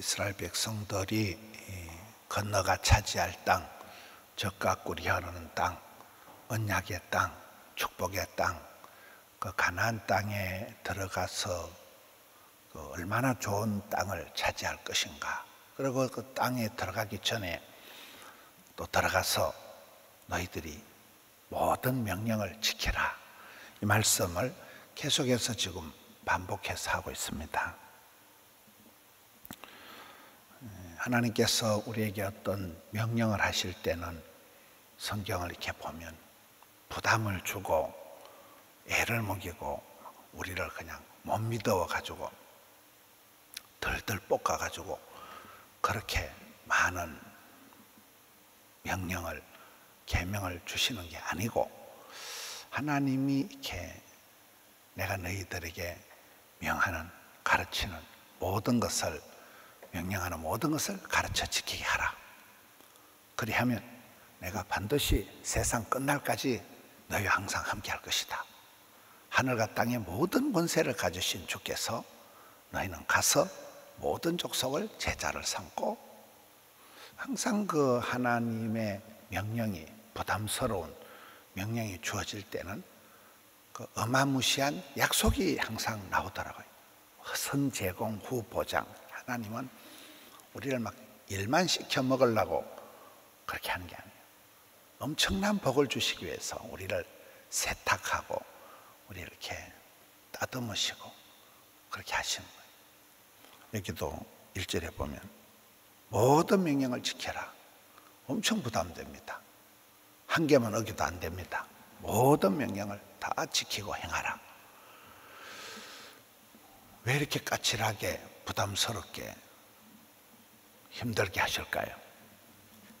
이스라엘 백성들이 건너가 차지할 땅, 젖과 꿀이 흐르는 땅, 언약의 땅, 축복의 땅, 그 가나안 땅에 들어가서 얼마나 좋은 땅을 차지할 것인가. 그리고 그 땅에 들어가기 전에 또 들어가서 너희들이 모든 명령을 지켜라. 이 말씀을 계속해서 지금 반복해서 하고 있습니다. 하나님께서 우리에게 어떤 명령을 하실 때는 성경을 이렇게 보면 부담을 주고 애를 먹이고 우리를 그냥 못 믿어 가지고 덜덜 볶아 가지고 그렇게 많은 명령을 계명을 주시는 게 아니고, 하나님이 이렇게 내가 너희들에게 명하는, 가르치는 모든 것을, 명령하는 모든 것을 가르쳐 지키게 하라. 그리하면 내가 반드시 세상 끝날까지 너희와 항상 함께 할 것이다. 하늘과 땅의 모든 권세를 가지신 주께서 너희는 가서 모든 족속을 제자를 삼고, 항상 그 하나님의 명령이, 부담스러운 명령이 주어질 때는 그 어마무시한 약속이 항상 나오더라고요. 선 제공 후 보장. 하나님은 우리를 막 일만 시켜 먹으려고 그렇게 하는 게 아니에요. 엄청난 복을 주시기 위해서 우리를 세탁하고 우리를 이렇게 따듬으시고 그렇게 하시는 거예요. 여기도 1절에 보면 모든 명령을 지켜라. 엄청 부담됩니다. 한 개만 어겨도 안 됩니다. 모든 명령을 다 지키고 행하라. 왜 이렇게 까칠하게 부담스럽게 힘들게 하실까요?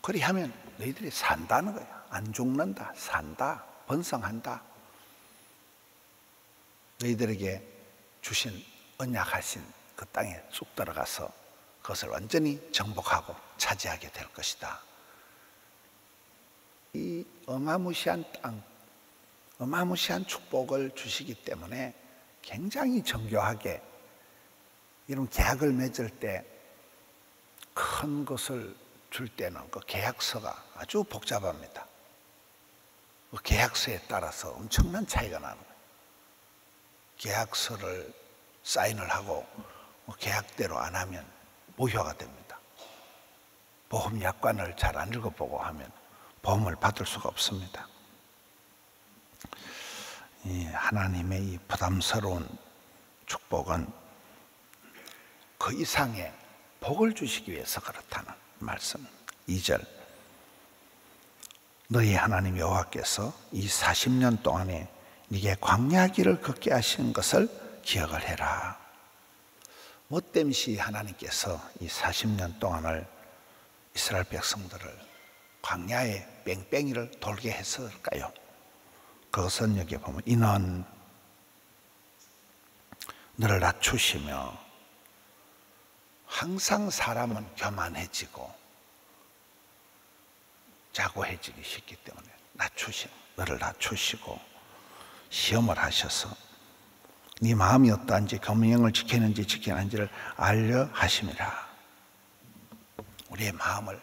그리하면 너희들이 산다는 거야. 안 죽는다, 산다, 번성한다. 너희들에게 주신, 언약하신 그 땅에 쑥 들어가서 그것을 완전히 정복하고 차지하게 될 것이다. 이 어마무시한 땅, 어마무시한 축복을 주시기 때문에 굉장히 정교하게, 이런 계약을 맺을 때 큰 것을 줄 때는 그 계약서가 아주 복잡합니다. 그 계약서에 따라서 엄청난 차이가 나는 거예요. 계약서를 사인을 하고 계약대로 안 하면 무효가 됩니다. 보험약관을 잘 안 읽어보고 하면 보험을 받을 수가 없습니다. 이 하나님의 이 부담스러운 축복은 그 이상의 복을 주시기 위해서 그렇다는 말씀. 2절, 너희 하나님 여호와께서 이 40년 동안에 네게 광야 길을 걷게 하신 것을 기억을 해라. 뭐 때문에 하나님께서 이 40년 동안을 이스라엘 백성들을 광야의 뺑뺑이를 돌게 했을까요? 그것은 여기 보면 이는 너를 낮추시며, 항상 사람은 교만해지고 자고해지기 쉽기 때문에 너를 낮추시고 시험을 하셔서 네 마음이 어떠한지, 계명을 지키는지 지키지 않는지를 알려 하심이라. 우리의 마음을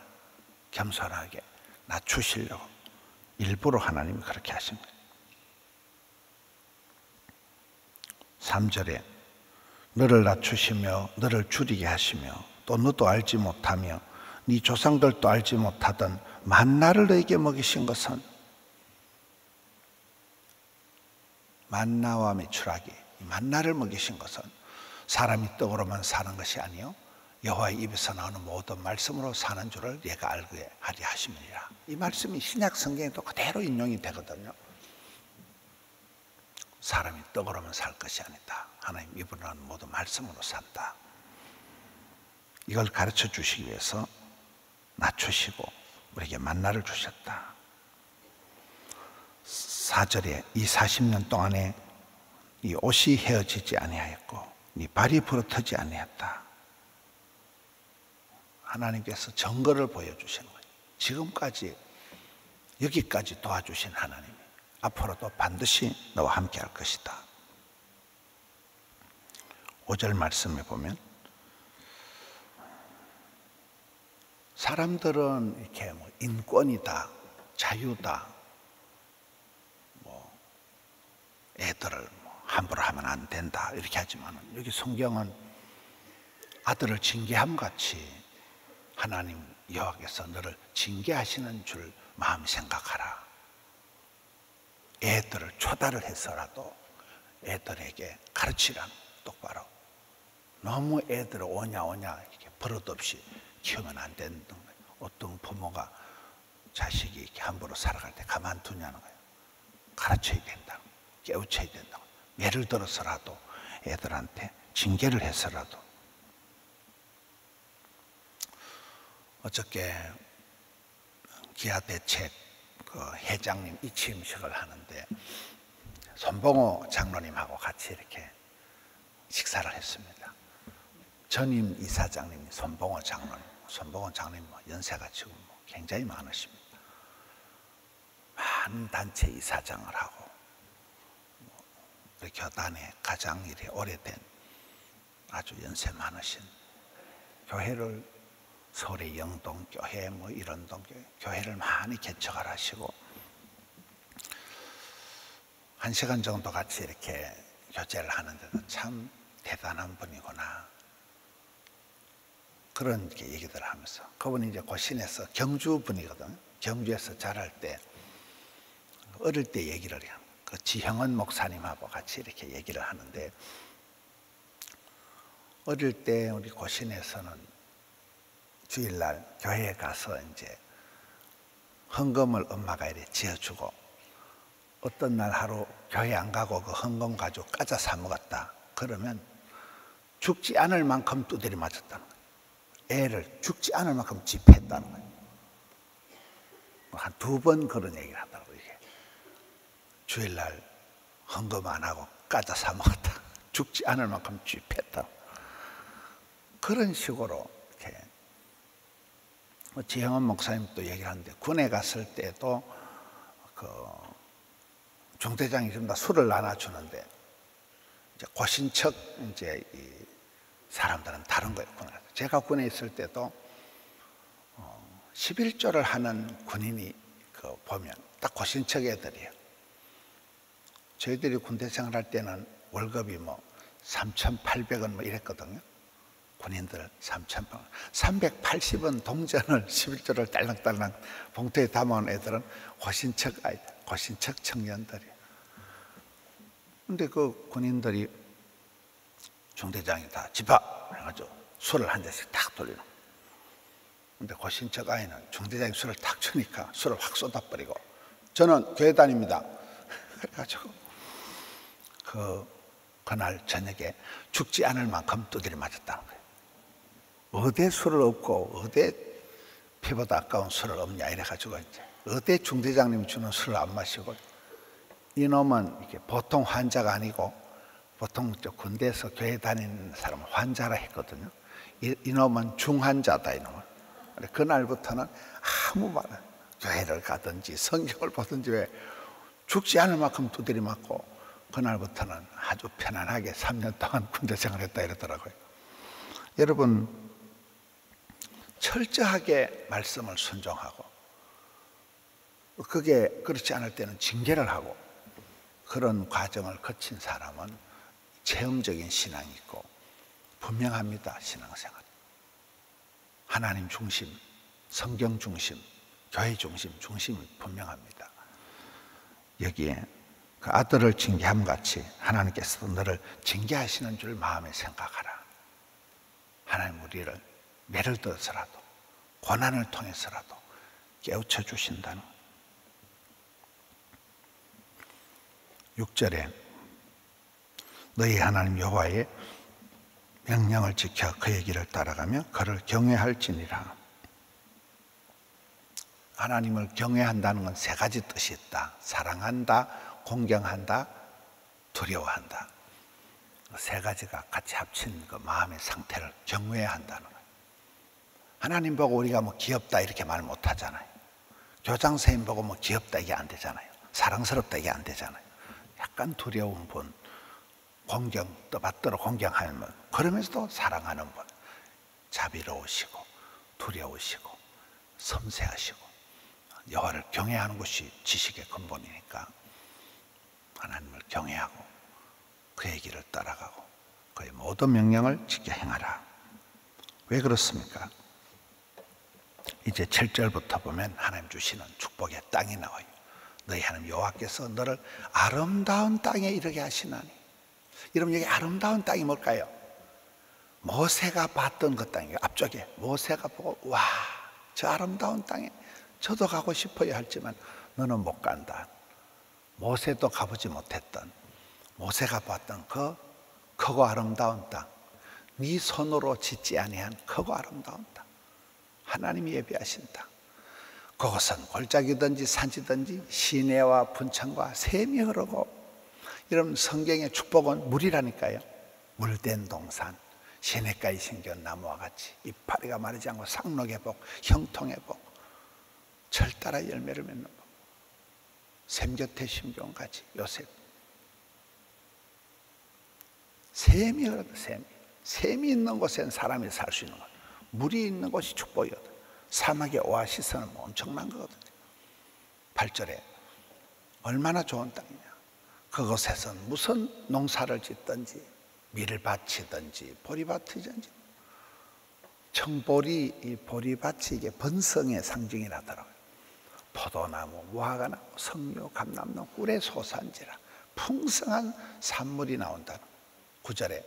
겸손하게 낮추시려고 일부러 하나님이 그렇게 하신 거예요. 3절에 너를 낮추시며 너를 줄이게 하시며 또 너도 알지 못하며 네 조상들도 알지 못하던 만나를 너에게 먹이신 것은, 만나와 메추라기, 만나를 먹이신 것은 사람이 떡으로만 사는 것이 아니요 여호와의 입에서 나오는 모든 말씀으로 사는 줄을 얘가 알게 하리 하심이니라. 이 말씀이 신약 성경에도 그대로 인용이 되거든요. 사람이 떡으로만 살 것이 아니다. 하나님 입으로 나오는 모든 말씀으로 산다. 이걸 가르쳐 주시기 위해서 낮추시고 우리에게 만나를 주셨다. 4절에 이 40년 동안에 이 옷이 헤어지지 아니하였고 이 발이 부러뜨지 아니했다. 하나님께서 증거를 보여주시는 거예요. 지금까지 여기까지 도와주신 하나님이 앞으로도 반드시 너와 함께 할 것이다. 5절 말씀에 보면 사람들은 이렇게 뭐 인권이다, 자유다, 뭐 애들을 뭐 함부로 하면 안 된다 이렇게 하지만 여기 성경은 아들을 징계함 같이 하나님 여호와께서 너를 징계하시는 줄 마음 생각하라. 애들을 초달을 해서라도 애들에게 가르치라. 똑바로. 너무 애들을 오냐 이렇게 버릇없이 키우면 안 된다는 거예요. 어떤 부모가 자식이 이렇게 함부로 살아갈 때 가만두냐는 거예요. 가르쳐야 된다. 깨우쳐야 된다. 예를 들어서라도 애들한테 징계를 해서라도. 어저께 기아대책 그 회장님 이취임식을 하는데 손봉호 장로님하고 같이 이렇게 식사를 했습니다. 전임 이사장님이 손봉호 장로님, 손봉호 장로님 연세가 지금 굉장히 많으십니다. 많은 단체 이사장을 하고 우리 교단에 가장 일이 오래된 아주 연세 많으신 교회를 서울의 영동교회 뭐 이런 교회를 많이 개척을 하시고 1시간 정도 같이 이렇게 교제를 하는데도 참 대단한 분이구나 그런 얘기들을 하면서 그분이 이제 고신에서 경주 분이거든. 경주에서 자랄 때 어릴 때 얘기를 해요. 그 지형은 목사님하고 같이 이렇게 얘기를 하는데 어릴 때 우리 고신에서는 주일날 교회에 가서 이제 헌금을 엄마가 이렇게 지어주고 어떤 날 하루 교회 안 가고 그 헌금 가지고 까자 사 먹었다. 그러면 죽지 않을 만큼 두드려 맞았다는 거예요. 애를 죽지 않을 만큼 집했다는 거예요. 한 2번 그런 얘기를 하더라고요. 이게. 주일날 헌금 안 하고 까자 사 먹었다. 죽지 않을 만큼 집했다. 그런 식으로 이렇게 지형원 목사님도 얘기를 하는데 군에 갔을 때도 그 중대장이 좀 다 술을 나눠주는데 이제 고신척 이제 이 사람들은 다른 거예요. 제가 군에 있을 때도 11조를 하는 군인이 그 보면 딱 고신척 애들이에요. 저희들이 군대 생활할 때는 월급이 뭐 3,800원 뭐 이랬거든요. 군인들 3,800원. 380원 동전을 11조를 딸랑딸랑 봉투에 담아온 애들은 고신척 아이들, 고신척 청년들이에요. 근데 그 군인들이 중대장이 다 집합 해가지고 술을 한 잔씩 탁 돌리는 거예요. 근데 고신척 아이는 중대장이 술을 탁 주니까 술을 확 쏟아버리고 저는 교회 다닙니다. 그래가지고 그날 저녁에 죽지 않을 만큼 두드려 맞았다는 거예요. 어디 술을 없고 어디 피보다 아까운 술을 없냐 이래가지고 이제 어디 중대장님 주는 술을 안 마시고 이놈은 이게 보통 환자가 아니고 보통 군대에서 교회 다니는 사람은 환자라 했거든요. 이놈은 중환자다 이놈은. 그날부터는 아무 말 교회를 가든지 성경을 보든지 왜 죽지 않을 만큼 두드려 맞고 그날부터는 아주 편안하게 3년 동안 군대 생활했다 이러더라고요. 여러분 철저하게 말씀을 순종하고 그게 그렇지 않을 때는 징계를 하고 그런 과정을 거친 사람은 체험적인 신앙이 있고 분명합니다. 신앙생활. 하나님 중심, 성경 중심, 교회 중심, 중심이 분명합니다. 여기에 그 아들을 징계함 같이 하나님께서 너를 징계하시는 줄 마음에 생각하라. 하나님 우리를 예를 들어서라도 고난을 통해서라도 깨우쳐 주신다는 6절에 너희 하나님 여호와의 명령을 지켜 그의 길을 따라가며 그를 경외할지니라. 하나님을 경외한다는 건 3가지 뜻이 있다. 사랑한다, 공경한다, 두려워한다. 3가지가 같이 합친 그 마음의 상태를 경외한다는 거예요. 하나님 보고 우리가 뭐 귀엽다 이렇게 말 못 하잖아요. 교장 선생님 보고 뭐 귀엽다 이게 안 되잖아요. 사랑스럽다 이게 안 되잖아요. 약간 두려운 분, 공경, 떠받들어 공경하는 분, 그러면서도 사랑하는 분, 자비로우시고 두려우시고 섬세하시고 여호와를 경외하는 것이 지식의 근본이니까 하나님을 경외하고 그의 길을 따라가고 그의 모든 명령을 지켜 행하라. 왜 그렇습니까? 이제 7절부터 보면 하나님 주시는 축복의 땅이 나와요. 너희 하나님 여호와께서 너를 아름다운 땅에 이르게 하시나니. 여러분, 여기 아름다운 땅이 뭘까요? 모세가 봤던 그 땅이에요. 앞쪽에 모세가 보고 와, 저 아름다운 땅에 저도 가고 싶어야 할지만 너는 못 간다. 모세도 가보지 못했던, 모세가 봤던 그 크고 아름다운 땅, 네 손으로 짓지 아니한 크고 아름다운 땅, 하나님이 예비하신 땅. 그것은 골짜기든지 산지든지 시내와 분천과 샘이 흐르고, 여러분 성경의 축복은 물이라니까요. 물된 동산, 시냇가에 심겨온 나무와 같이 이파리가 마르지 않고 상록의 복, 형통의 복, 철 따라 열매를 맺는 복, 샘 곁에 심겨온 가지 요셉. 샘이 흐르다. 샘이 있는 곳에는 사람이 살 수 있는 것, 물이 있는 곳이 축복이거든. 사막의 오아시스는 엄청난 거거든요. 8절에 얼마나 좋은 땅이냐. 그곳에서는 무슨 농사를 짓든지 밀을 바치든지 보리밭이든지, 청보리, 이 보리밭이 이게 번성의 상징이라더라고요. 포도나무, 무화과나무, 석류, 감람나무, 꿀의 소산지라 풍성한 산물이 나온다는. 9절에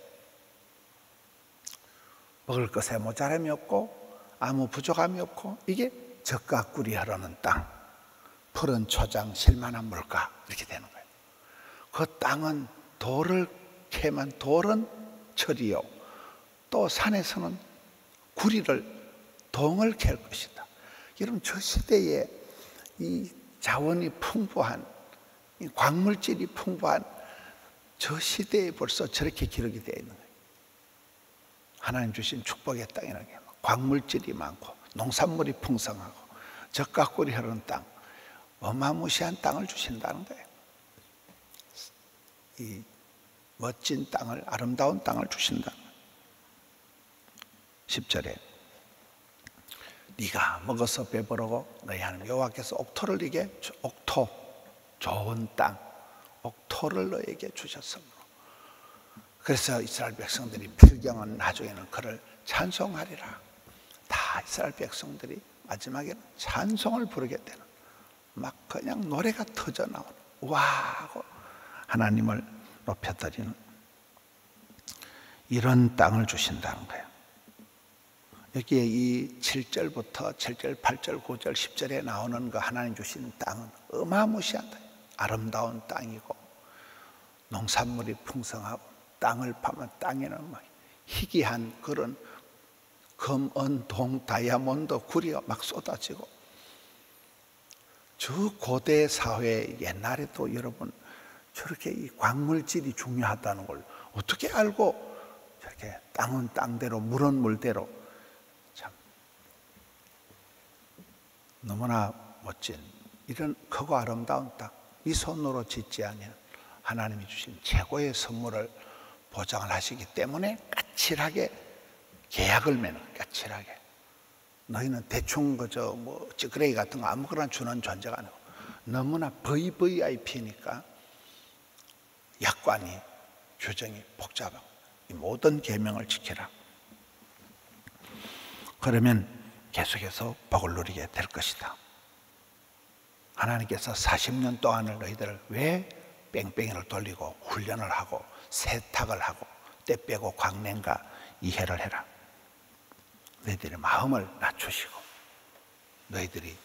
먹을 것에 모자람이 없고 아무 부족함이 없고, 이게 젖과 꿀이 흐르는 땅, 푸른 초장, 실만한 물가, 이렇게 되는 거예요. 그 땅은 돌을 캐면 돌은 철이요, 또 산에서는 동을 캘 것이다. 여러분, 저 시대에 이 자원이 풍부한, 이 광물질이 풍부한 저 시대에 벌써 저렇게 기록이 되어 있는 거예요. 하나님 주신 축복의 땅이라는 게 광물질이 많고 농산물이 풍성하고 젖과 꿀이 흐르는 땅, 어마무시한 땅을 주신다는 거예요. 이 멋진 땅을, 아름다운 땅을 주신다. 10절에 네가 먹어서 배부르고 너희 하나님 여호와께서 옥토를 네게, 옥토, 좋은 땅, 옥토를 너에게 주셨으므로. 그래서 이스라엘 백성들이 필경은 나중에는 그를 찬송하리라. 다 이스라엘 백성들이 마지막에는 찬송을 부르게 되는, 막 그냥 노래가 터져 나오는, 와 하고 하나님을 높여드리는 이런 땅을 주신다는 거예요. 여기에 이 7절부터 7절, 8절, 9절, 10절에 나오는 그 하나님 주신 땅은 어마무시한 땅, 아름다운 땅이고 농산물이 풍성하고, 땅을 파면 땅에는 막 희귀한 그런 금, 은, 동, 다이아몬드, 구리가 막 쏟아지고, 저 고대 사회 옛날에도 여러분 저렇게 이 광물질이 중요하다는 걸 어떻게 알고 저렇게 땅은 땅대로 물은 물대로, 참 너무나 멋진 이런 크고 아름다운 땅, 이 손으로 짓지 아니한 하나님이 주신 최고의 선물을 보장을 하시기 때문에 까칠하게 계약을 맺는, 까칠하게. 너희는 대충 그저 뭐 찌끄레기 같은 거 아무거나 주는 존재가 아니고 너무나 VVIP니까 약관이, 규정이 복잡하고 이 모든 계명을 지키라. 그러면 계속해서 복을 누리게 될 것이다. 하나님께서 40년 동안을 너희들을 왜 뺑뺑이를 돌리고 훈련을 하고 세탁을 하고 때 빼고 광낸가 이해를 해라. 너희들의 마음을 낮추시고 너희들이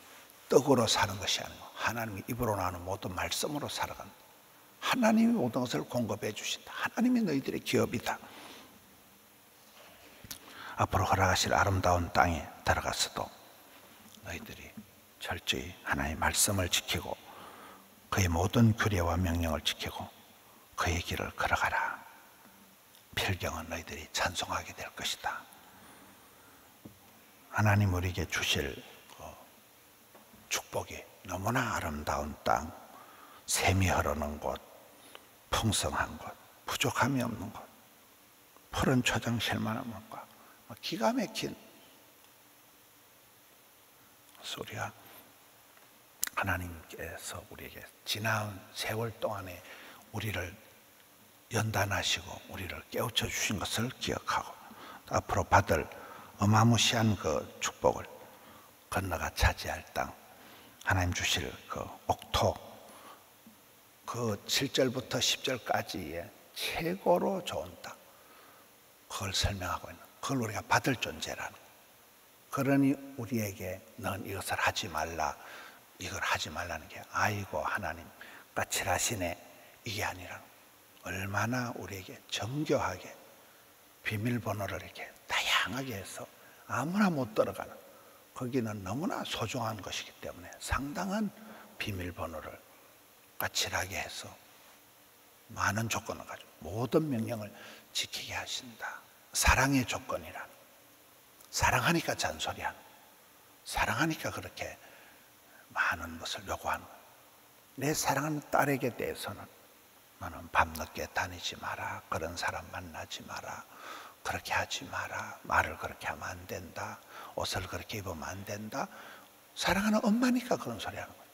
떡으로 사는 것이 아니고 하나님이 입으로 나오는 모든 말씀으로 살아간다. 하나님이 모든 것을 공급해 주신다. 하나님이 너희들의 기업이다. 앞으로 허락하실 아름다운 땅에 들어가서도 너희들이 철저히 하나님의 말씀을 지키고 그의 모든 규례와 명령을 지키고 그의 길을 걸어가라. 필경은 너희들이 찬송하게 될 것이다. 하나님 우리에게 주실 축복이 너무나 아름다운 땅, 샘이 흐르는 곳, 풍성한 곳, 부족함이 없는 곳, 푸른 초장 실만한 곳과 기가 막힌 그래서 우리가 하나님께서 우리에게 지나온 세월 동안에 우리를 연단하시고 우리를 깨우쳐 주신 것을 기억하고 앞으로 받을 어마무시한 그 축복을 건너가 차지할 땅, 하나님 주실 그 옥토, 그 7절부터 10절까지의 최고로 좋은 땅, 그걸 설명하고 있는, 그걸 우리가 받을 존재라는 거예요. 그러니 우리에게 넌 이것을 하지 말라, 이걸 하지 말라는 게 아이고 하나님 까칠하시네 이게 아니라 얼마나 우리에게 정교하게 비밀번호를 이렇게 다양하게 해서 아무나 못 들어가는, 거기는 너무나 소중한 것이기 때문에 상당한 비밀번호를 까칠하게 해서 많은 조건을 가지고 모든 명령을 지키게 하신다. 사랑의 조건이란, 사랑하니까 잔소리하는, 사랑하니까 그렇게 많은 것을 요구하는 거예요. 내 사랑하는 딸에게 대해서는 너는 밤늦게 다니지 마라, 그런 사람 만나지 마라, 그렇게 하지 마라, 말을 그렇게 하면 안 된다, 옷을 그렇게 입으면 안 된다. 사랑하는 엄마니까 그런 소리 하는 거예요.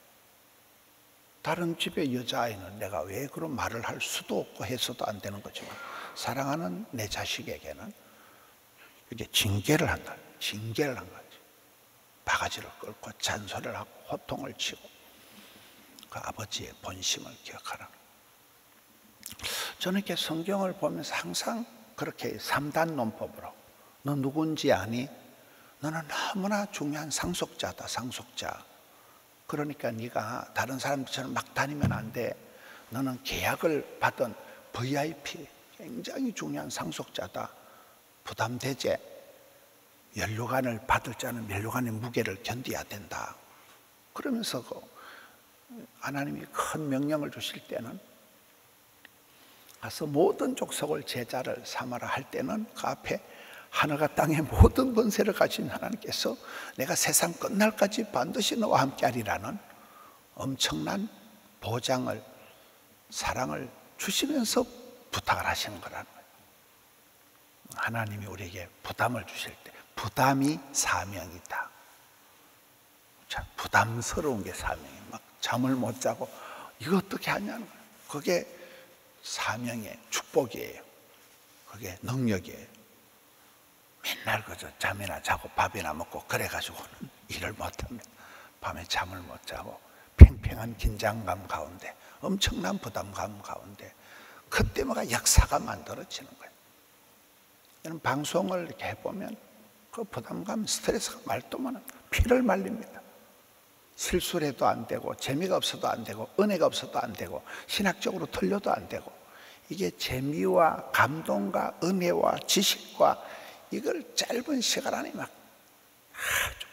다른 집의 여자아이는 내가 왜 그런 말을 할 수도 없고 해서도 안 되는 거지만 사랑하는 내 자식에게는 이게 징계를 한다. 징계를 한 거지. 바가지를 끌고 잔소리를 하고 호통을 치고 그 아버지의 본심을 기억하라. 저는 이렇게 성경을 보면서 항상 그렇게 3단 논법으로 너 누군지 아니? 너는 너무나 중요한 상속자다, 상속자. 그러니까 네가 다른 사람들처럼 막 다니면 안 돼. 너는 계약을 받은 VIP, 굉장히 중요한 상속자다. 부담되지? 면류관을 받을 자는 면류관의 무게를 견뎌야 된다. 그러면서 하나님이 큰 명령을 주실 때는 가서 모든 족속을 제자를 삼아라 할 때는 그 앞에 하늘과 땅의 모든 권세를 가진 하나님께서 내가 세상 끝날까지 반드시 너와 함께하리라는 엄청난 보장을, 사랑을 주시면서 부탁을 하시는 거라는 거예요. 하나님이 우리에게 부담을 주실 때 부담이 사명이다. 참 부담스러운 게 사명이에요. 막 잠을 못 자고 이거 어떻게 하냐는 거예요. 그게 사명의 축복이에요. 그게 능력이에요. 맨날 그저 잠이나 자고 밥이나 먹고 그래가지고는 일을 못합니다. 밤에 잠을 못 자고 팽팽한 긴장감 가운데, 엄청난 부담감 가운데 그때마다 역사가 만들어지는 거예요. 이런 방송을 이렇게 해보면 그 부담감, 스트레스가 말도만 피를 말립니다. 실수를 해도 안 되고 재미가 없어도 안 되고 은혜가 없어도 안 되고 신학적으로 틀려도 안 되고, 이게 재미와 감동과 은혜와 지식과 이걸 짧은 시간 안에 막 아주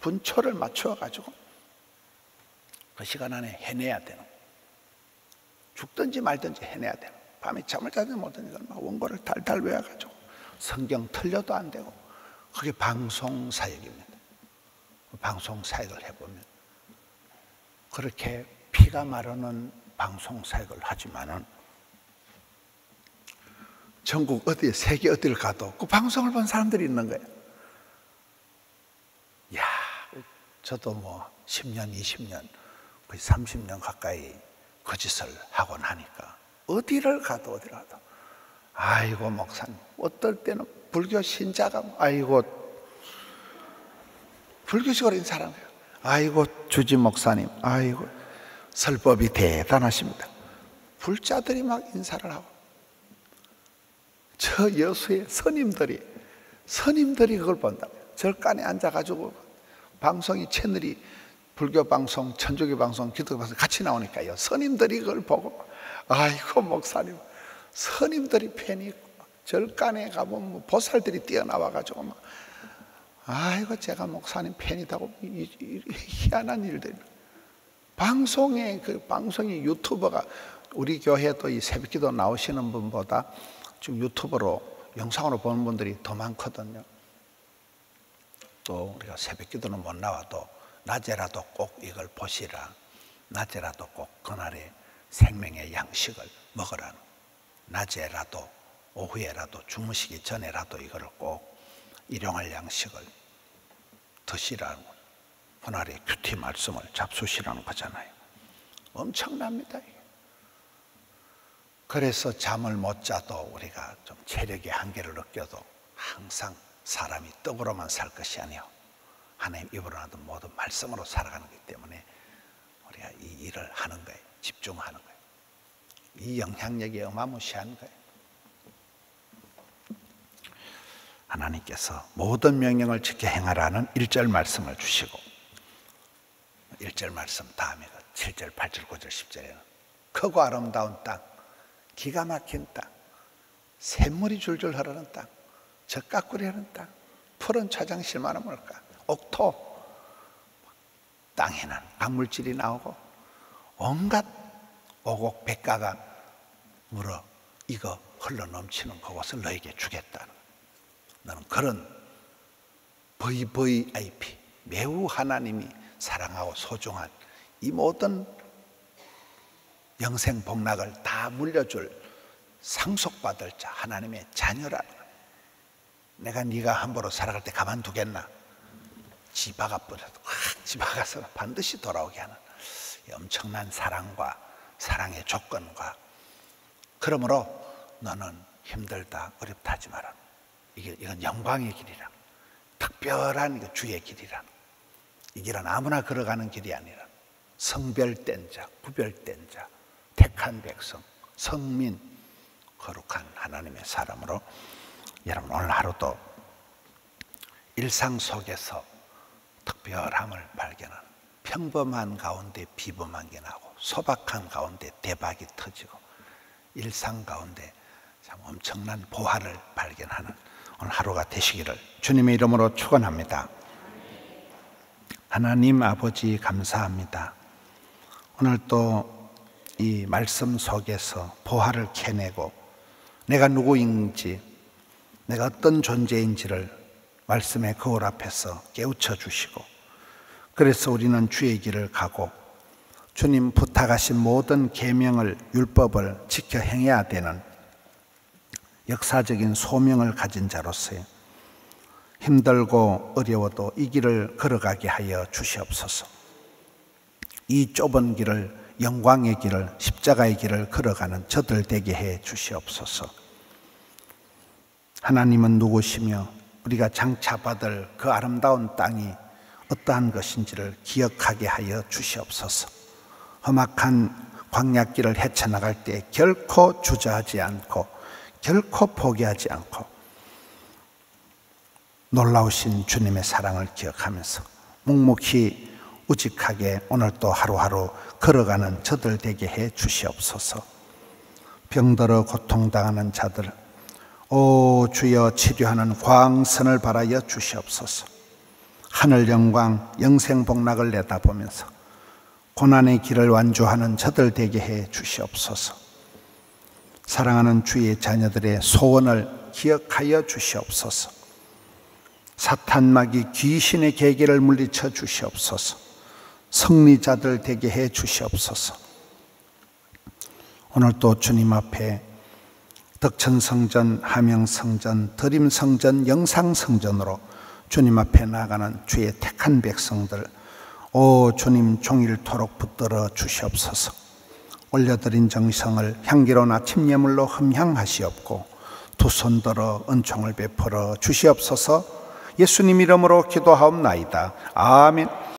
분초를 맞춰가지고 그 시간 안에 해내야 되는, 죽든지 말든지 해내야 되는, 밤에 잠을 자지 못하는 걸 막 원고를 달달 외워가지고 성경 틀려도 안 되고, 그게 방송 사역입니다. 방송 사역을 해보면 그렇게 피가 마르는 방송 사역을 하지만은 전국 어디, 세계 어디를 가도 그 방송을 본 사람들이 있는 거예요. 야, 저도 뭐 10년, 20년, 거의 30년 가까이 그 짓을 하고 나니까 어디를 가도 아이고 목사님, 어떨 때는 불교 신자가 아이고 불교식으로 인사하는, 아이고 주지 목사님, 아이고 설법이 대단하십니다. 불자들이 막 인사를 하고, 저 여수의 스님들이 그걸 본다고요. 절간에 앉아가지고 방송이, 채널이 불교 방송, 천주교 방송, 기독교 방송 같이 나오니까요. 스님들이 그걸 보고 아이고 목사님, 스님들이 팬이 있고 절간에 가보면 뭐 보살들이 뛰어나와가지고 막 아이고 제가 목사님 팬이다고 희한한 일들. 방송에 방송이 유튜버가, 우리 교회도 이 새벽기도 나오시는 분보다 지금 유튜브로 영상으로 보는 분들이 더 많거든요. 또 우리가 새벽기도는 못 나와도 낮에라도 꼭 이걸 보시라. 낮에라도 꼭 그날의 생명의 양식을 먹으라는, 낮에라도 오후에라도 주무시기 전에라도 이거를 꼭 일용할 양식을 드시라는 거예요. 그날의 큐티 말씀을 잡수시라는 거잖아요. 엄청납니다. 그래서 잠을 못 자도 우리가 좀 체력의 한계를 느껴도 항상 사람이 떡으로만 살 것이 아니요 하나님 입으로 나도 모든 말씀으로 살아가는 거기 때문에 우리가 이 일을 하는 거예요. 집중하는 거예요. 이 영향력이 어마무시한 거예요. 하나님께서 모든 명령을 지켜 행하라는 1절 말씀을 주시고 1절 말씀 다음에 7절, 8절, 9절, 10절에는 크고 아름다운 땅, 기가 막힌 땅, 샘물이 줄줄 흐르는 땅, 젖가꾸리 흐르는 땅, 푸른 차장실만한 물가, 옥토, 땅에는 강물질이 나오고 온갖 오곡 백가가 물어 이거 흘러 넘치는 그곳을 너에게 주겠다는, 너는 그런 VVIP, 매우 하나님이 사랑하고 소중한 이 모든 영생 복락을 다 물려줄 상속받을 자, 하나님의 자녀라는 거예요. 내가 네가 함부로 살아갈 때 가만두겠나? 집 박아버려도 확 집 박아서 반드시 돌아오게 하는 엄청난 사랑과 사랑의 조건과, 그러므로 너는 힘들다 어렵다 하지 마라. 이건 영광의 길이라, 특별한 주의 길이라. 이 길은 아무나 걸어가는 길이 아니라 성별된 자, 구별된 자, 택한 백성, 성민, 거룩한 하나님의 사람으로 여러분 오늘 하루도 일상 속에서 특별함을 발견하는, 평범한 가운데 비범한 게 나고 소박한 가운데 대박이 터지고 일상 가운데 참 엄청난 보화를 발견하는 오늘 하루가 되시기를 주님의 이름으로 축원합니다. 하나님 아버지 감사합니다. 오늘 또 이 말씀 속에서 보화를 캐내고 내가 누구인지, 내가 어떤 존재인지를 말씀의 거울 앞에서 깨우쳐 주시고, 그래서 우리는 주의 길을 가고 주님 부탁하신 모든 계명을, 율법을 지켜 행해야 되는 역사적인 소명을 가진 자로서의 힘들고 어려워도 이 길을 걸어가게 하여 주시옵소서. 이 좁은 길을, 영광의 길을, 십자가의 길을 걸어가는 저들 되게 해 주시옵소서. 하나님은 누구시며 우리가 장차받을 그 아름다운 땅이 어떠한 것인지를 기억하게 하여 주시옵소서. 험악한 광야길을 헤쳐나갈 때 결코 주저하지 않고 결코 포기하지 않고 놀라우신 주님의 사랑을 기억하면서 묵묵히 우직하게 오늘 또 하루하루 걸어가는 저들 되게 해 주시옵소서. 병들어 고통당하는 자들, 오 주여 치료하는 광선을 발하여 주시옵소서. 하늘 영광, 영생 복락을 내다보면서 고난의 길을 완주하는 저들 되게 해 주시옵소서. 사랑하는 주의 자녀들의 소원을 기억하여 주시옵소서. 사탄마귀 귀신의 계계를 물리쳐 주시옵소서. 승리자들 되게 해 주시옵소서. 오늘 또 주님 앞에 덕천성전, 함영성전, 드림성전, 영상성전으로 주님 앞에 나가는 주의 택한 백성들, 오 주님 종일토록 붙들어 주시옵소서. 올려드린 정성을 향기로운 아침 예물로 흠향하시옵고 두 손 들어 은총을 베풀어 주시옵소서. 예수님 이름으로 기도하옵나이다. 아멘.